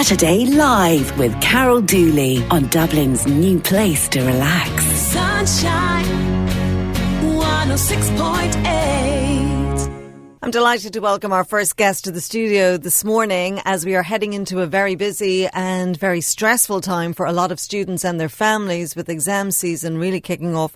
Saturday Live with Carol Dooley on Dublin's new place to relax. Sunshine 106.8. I'm delighted to welcome our first guest to the studio this morning as we are heading into a very busy and very stressful time for a lot of students and their families, with exam season really kicking off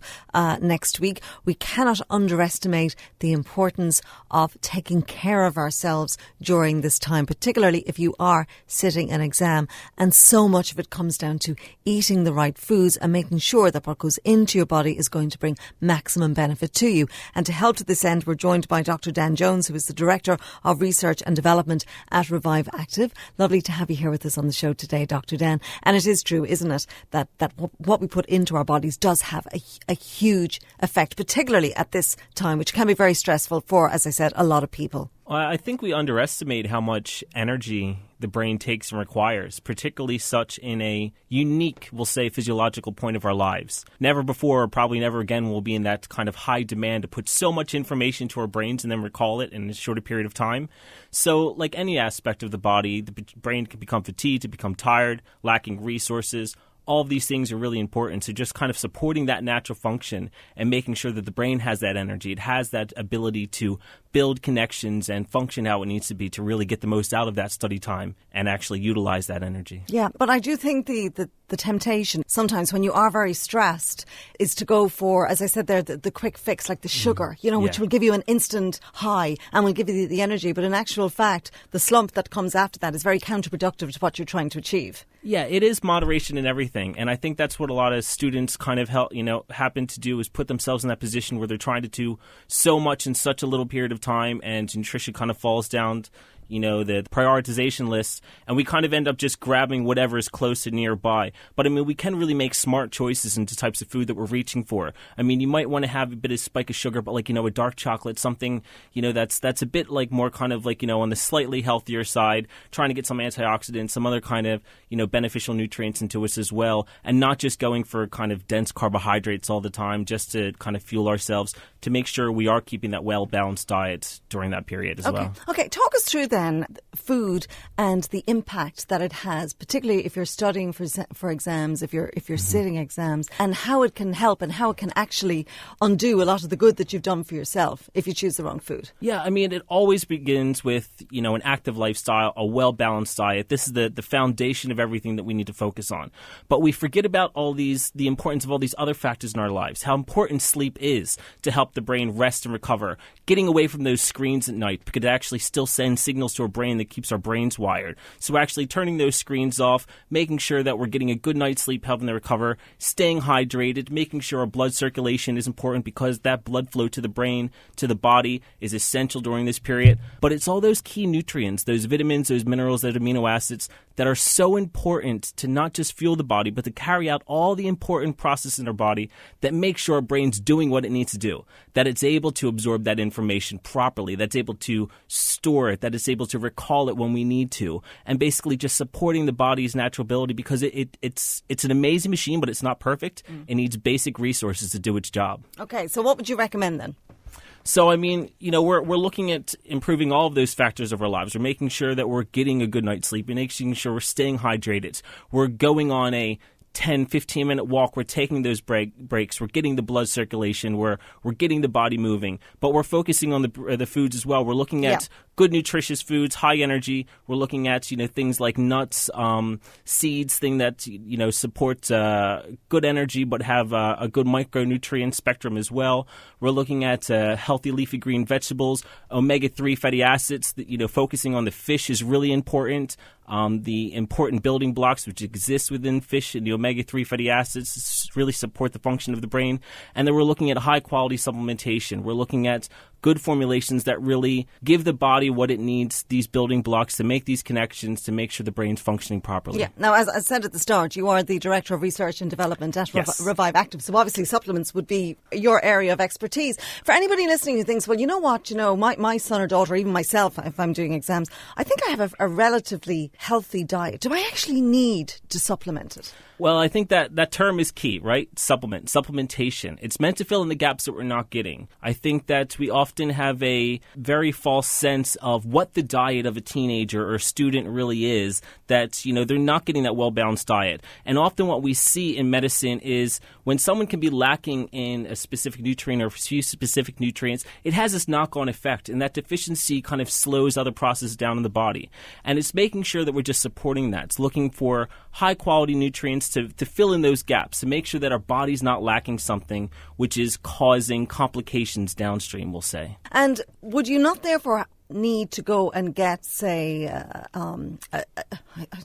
next week. We cannot underestimate the importance of taking care of ourselves during this time, particularly if you are sitting an exam. And so much of it comes down to eating the right foods and making sure that what goes into your body is going to bring maximum benefit to you. And to help to this end, we're joined by Dr. Dan Jones, who is the Director of Research and Development at Revive Active. Lovely to have you here with us on the show today, Dr. Dan. And it is true, isn't it, that what we put into our bodies does have a huge effect, particularly at this time, which can be very stressful for, as I said, a lot of people. Well, I think we underestimate how much energy the brain takes and requires, particularly such in a unique, we'll say, physiological point of our lives. Never before, or probably never again, will be in that kind of high demand to put so much information to our brains and then recall it in a shorter period of time. So, like any aspect of the body, the brain can become fatigued, to become tired, lacking resources. All of these things are really important. So just kind of supporting that natural function and making sure that the brain has that energy. It has that ability to build connections and function how it needs to be to really get the most out of that study time and actually utilize that energy. Yeah, but I do think the temptation sometimes when you are very stressed is to go for, as I said there, the quick fix, like the sugar, which will give you an instant high and will give you the energy. But in actual fact, the slump that comes after that is very counterproductive to what you're trying to achieve. Yeah, it is moderation in everything. And I think that's what a lot of students kind of happen to do, is put themselves in that position where they're trying to do so much in such a little period of time, and nutrition kind of falls down the prioritization list, and we kind of end up just grabbing whatever is close to nearby. But I mean, we can really make smart choices into types of food that we're reaching for. I mean, you might want to have a bit of spike of sugar, but a dark chocolate, something, that's a bit more kind of on the slightly healthier side, trying to get some antioxidants, some other kind of, beneficial nutrients into us as well, and not just going for kind of dense carbohydrates all the time just to kind of fuel ourselves, to make sure we are keeping that well-balanced diet during that period as well. Okay, talk us through then food and the impact that it has, particularly if you're studying for exams, if you're sitting exams, and how it can help and how it can actually undo a lot of the good that you've done for yourself if you choose the wrong food. Yeah, I mean, it always begins with, an active lifestyle, a well-balanced diet. This is the foundation of everything that we need to focus on. But we forget about the importance of all these other factors in our lives, how important sleep is to help the brain rest and recover, getting away from those screens at night, because it actually still sends signals to our brain that keeps our brains wired. So actually turning those screens off, making sure that we're getting a good night's sleep, helping them recover, staying hydrated, making sure our blood circulation is important, because that blood flow to the brain, to the body, is essential during this period. But it's all those key nutrients, those vitamins, those minerals, those amino acids that are so important to not just fuel the body, but to carry out all the important processes in our body that make sure our brain's doing what it needs to do, that it's able to absorb that information properly, that's able to store it, that it's able to recall it when we need to, and basically just supporting the body's natural ability, because it's an amazing machine, but it's not perfect. It needs basic resources to do its job. Okay, so what would you recommend then? So, I mean, we're looking at improving all of those factors of our lives. We're making sure that we're getting a good night's sleep. We're making sure we're staying hydrated. We're going on a 10, 15-minute walk. We're taking those breaks. We're getting the blood circulation. We're getting the body moving. But we're focusing on the foods as well. We're looking at good nutritious foods, high energy. We're looking at, things like nuts, seeds, thing that, support good energy but have a good micronutrient spectrum as well. We're looking at healthy leafy green vegetables, omega-3 fatty acids. Focusing on the fish is really important. The important building blocks which exist within fish and the omega-3 fatty acids really support the function of the brain. And then we're looking at high-quality supplementation. We're looking at good formulations that really give the body what it needs, these building blocks to make these connections, to make sure the brain's functioning properly. Yeah. Now, as I said at the start, you are the Director of Research and Development at Revive Active. So obviously supplements would be your area of expertise. For anybody listening who thinks, well, you know what, my son or daughter, even myself, if I'm doing exams, I think I have a relatively healthy diet. Do I actually need to supplement it? Well, I think that term is key, right? Supplementation. It's meant to fill in the gaps that we're not getting. I think that we often often have a very false sense of what the diet of a teenager or student really is, that, they're not getting that well-balanced diet. And often what we see in medicine is when someone can be lacking in a specific nutrient or a few specific nutrients, it has this knock-on effect, and that deficiency kind of slows other processes down in the body. And it's making sure that we're just supporting that. It's looking for high-quality nutrients to fill in those gaps, to make sure that our body's not lacking something which is causing complications downstream, we'll say. And would you not therefore need to go and get, say, I don't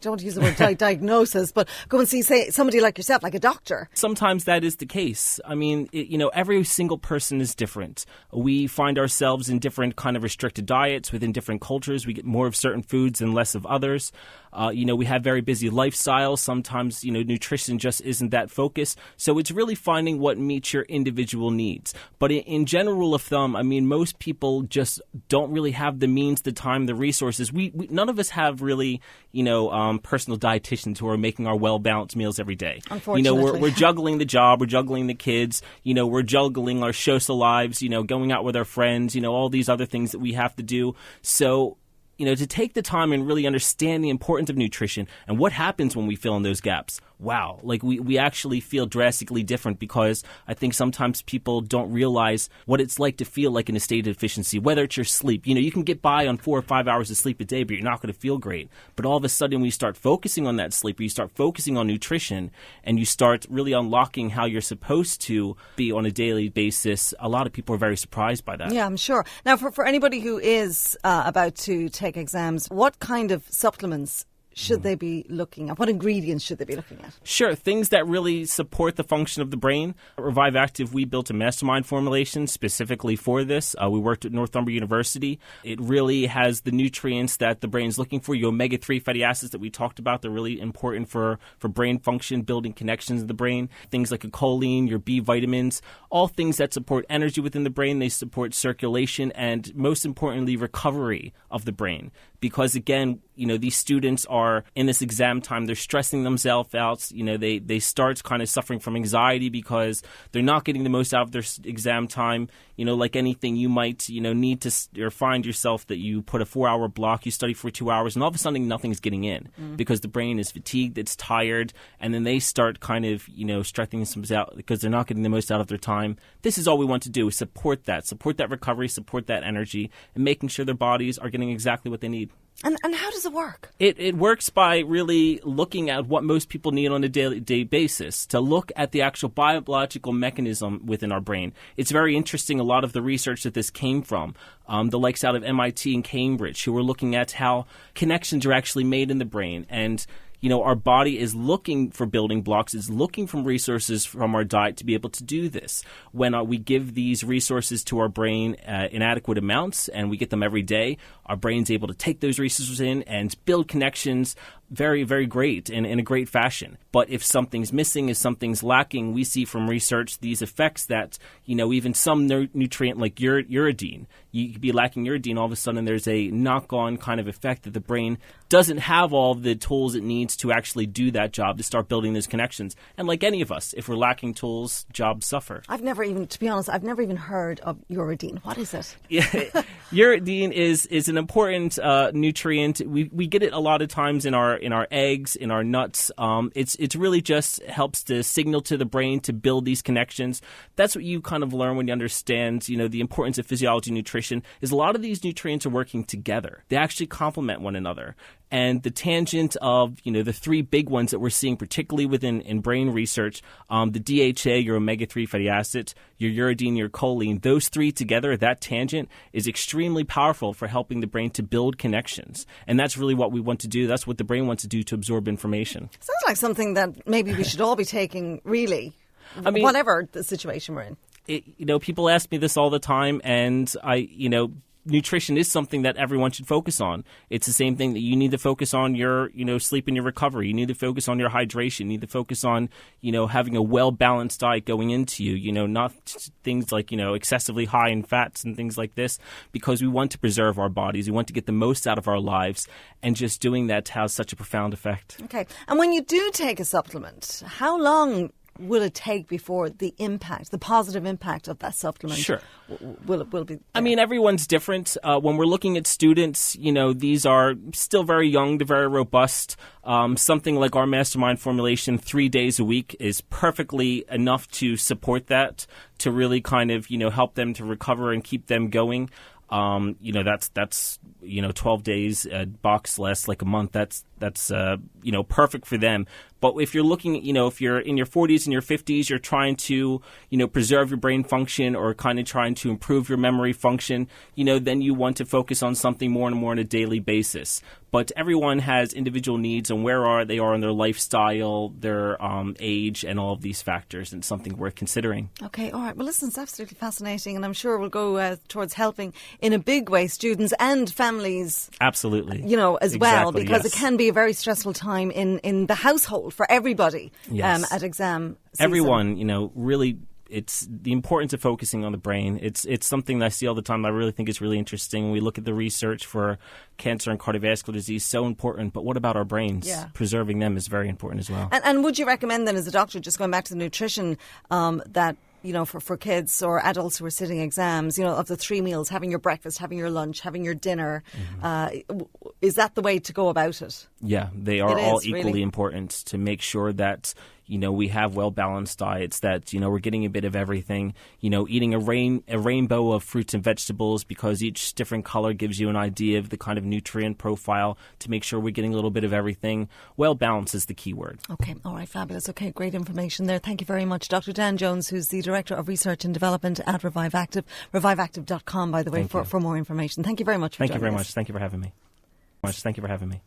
want to use the word diagnosis, but go and see, say, somebody like yourself, like a doctor? Sometimes that is the case. I mean, every single person is different. We find ourselves in different kind of restricted diets within different cultures. We get more of certain foods and less of others. We have very busy lifestyles. Sometimes, nutrition just isn't that focused. So it's really finding what meets your individual needs. But in general rule of thumb, I mean, most people just don't really have the means, the time, the resources. We none of us have really, personal dietitians who are making our well-balanced meals every day. Unfortunately. We're juggling the job, we're juggling the kids, we're juggling our social lives, going out with our friends, all these other things that we have to do. So, to take the time and really understand the importance of nutrition and what happens when we fill in those gaps. Wow, like we actually feel drastically different, because I think sometimes people don't realize what it's like to feel like in a state of deficiency, whether it's your sleep. You can get by on 4 or 5 hours of sleep a day, but you're not going to feel great. But all of a sudden, when you start focusing on that sleep, or you start focusing on nutrition, and you start really unlocking how you're supposed to be on a daily basis, a lot of people are very surprised by that. Yeah, I'm sure. Now, for anybody who is about to take exams, what kind of supplements should they be looking at? What ingredients should they be looking at? Sure, things that really support the function of the brain. At Revive Active, we built a Mastermind formulation specifically for this. We worked at Northumberland University. It really has the nutrients that the brain's looking for. Your omega-3 fatty acids that we talked about, they're really important for brain function, building connections in the brain. Things like a choline, your B vitamins, all things that support energy within the brain. They support circulation and, most importantly, recovery of the brain. Because, again, these students are in this exam time, they're stressing themselves out. They start kind of suffering from anxiety because they're not getting the most out of their exam time. Like anything, you might, need to or find yourself that you put a 4-hour block, you study for 2 hours, and all of a sudden nothing's getting in because the brain is fatigued, it's tired, and then they start kind of, stressing themselves out because they're not getting the most out of their time. This is all we want to do, is support that recovery, support that energy, and making sure their bodies are getting exactly what they need. And how does it work? It works by really looking at what most people need on a day basis, to look at the actual biological mechanism within our brain. It's very interesting, a lot of the research that this came from, the likes out of MIT and Cambridge, who were looking at how connections are actually made in the brain. And our body is looking for building blocks, is looking for resources from our diet to be able to do this. When we give these resources to our brain in adequate amounts, and we get them every day, our brain's able to take those resources in and build connections very, very great in a great fashion. But if something's missing, if something's lacking, we see from research these effects that, even some nutrient like uridine, you could be lacking uridine, all of a sudden there's a knock-on kind of effect that the brain doesn't have all the tools it needs to actually do that job, to start building those connections. And like any of us, if we're lacking tools, jobs suffer. To be honest, I've never even heard of uridine. What is it? Yeah, uridine is an important nutrient. We get it a lot of times in our eggs, in our nuts. It's really just helps to signal to the brain to build these connections. That's what you kind of learn when you understand, the importance of physiology and nutrition, is a lot of these nutrients are working together. They actually complement one another. And the tangent of, the three big ones that we're seeing, particularly in brain research, the DHA, your omega-3 fatty acids, your uridine, your choline, those three together, that tangent is extremely powerful for helping the brain to build connections. And that's really what we want to do. That's what the brain wants to do, to absorb information. Sounds like something that maybe we should all be taking, really, whatever the situation we're in. People ask me this all the time, and nutrition is something that everyone should focus on. It's the same thing that you need to focus on your, sleep and your recovery. You need to focus on your hydration. You need to focus on, having a well-balanced diet going into you, not things like, excessively high in fats and things like this, because we want to preserve our bodies. We want to get the most out of our lives, and just doing that has such a profound effect. Okay. And when you do take a supplement, how long will it take before the positive impact of that supplement will be there? I mean, everyone's different. When we're looking at students, these are still very young to very robust. Something like our Mastermind formulation 3 days a week is perfectly enough to support that, to really kind of, help them to recover and keep them going. That's 12 days, a box less like a month. That's perfect for them. But if you're looking at, if you're in your 40s and your 50s, you're trying to, preserve your brain function or kind of trying to improve your memory function, then you want to focus on something more and more on a daily basis. But everyone has individual needs and where they are in their lifestyle, their age, and all of these factors, and something worth considering. Okay, all right. Well, listen, it's absolutely fascinating, and I'm sure we'll go towards helping in a big way students and families. Absolutely. As well, because it can be a very stressful time in the household for everybody at exam season. Everyone, really. It's the importance of focusing on the brain. It's something that I see all the time. I really think is really interesting. When we look at the research for cancer and cardiovascular disease, so important. But what about our brains? Yeah. Preserving them is very important as well. And would you recommend then, as a doctor, just going back to the nutrition, that for kids or adults who are sitting exams, of the 3 meals, having your breakfast, having your lunch, having your dinner, is that the way to go about it? Yeah, they are all equally really important to make sure that we have well-balanced diets, that, we're getting a bit of everything, eating a rainbow of fruits and vegetables, because each different color gives you an idea of the kind of nutrient profile, to make sure we're getting a little bit of everything. Well-balanced is the key word. Okay, all right, fabulous. Okay, great information there. Thank you very much. Dr. Dan Jones, who's the Director of Research and Development at Revive Active. ReviveActive.com, by the way, for more information. Thank you very much for joining us. Thank you very much. Thank you for having me.